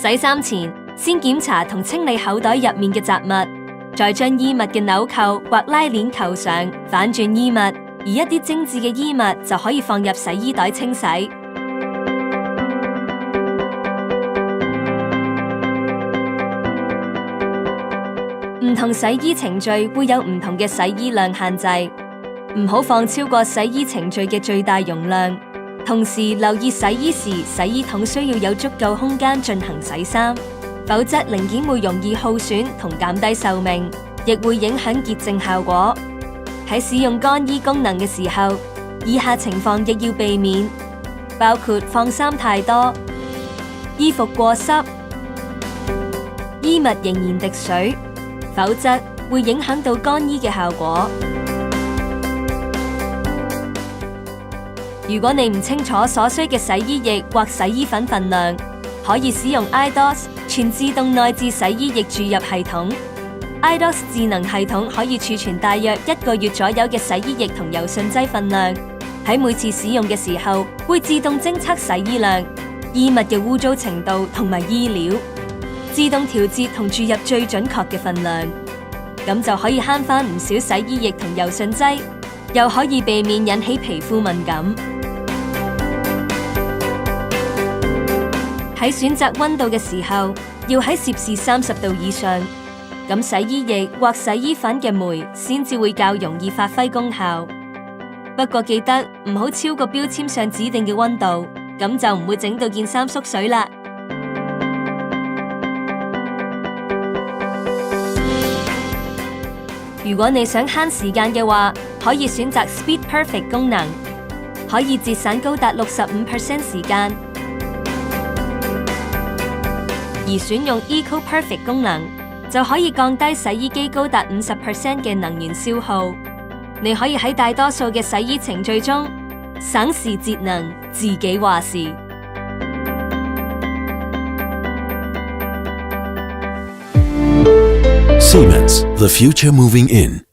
洗衫前，先檢查同清理口袋入面嘅雜物，再將衣物嘅紐扣或拉鏈扣上，反轉衣物，而一啲精緻嘅衣物就可以放入洗衣袋清洗。唔同洗衣程序會有唔同嘅洗衣量限制，唔好放超過洗衣程序嘅最大容量。同時留意洗衣時，洗衣桶需要有足夠空間進行洗衫，否則零件會容易耗損同減低壽命，亦會影響潔淨效果。喺使用乾衣功能嘅時候，以下情況亦要避免，包括放衫太多、衣服過濕、衣物仍然滴水，否則會影響到乾衣嘅效果。如果你唔清楚所需嘅洗衣液或洗衣粉分量，可以使用 iDOS 全自動內置洗衣液注入系統。iDOS 智能系統可以儲存大約1個月左右嘅洗衣液同柔順劑分量，喺每次使用嘅時候會自動偵測洗衣量、衣物嘅污糟程度同埋衣料，自動調節同注入最準確嘅分量，咁就可以慳返唔少洗衣液同柔順劑，又可以避免引起皮膚敏感。喺選擇溫度嘅時候，要喺攝氏30度以上，咁洗衣液或洗衣粉嘅酶先至會較容易發揮功效。不過記得唔好超過標籤上指定嘅溫度，咁就唔會整到件衫縮水啦。如果你想慳時間嘅話，可以選擇 Speed Perfect 功能，可以節省高達65% 時間。而選用 Eco Perfect 功能，就可以降低洗衣機高達50% 嘅能源消耗。你可以喺大多數嘅洗衣程序中省時節能，自己話事。Siemens, the future moving in.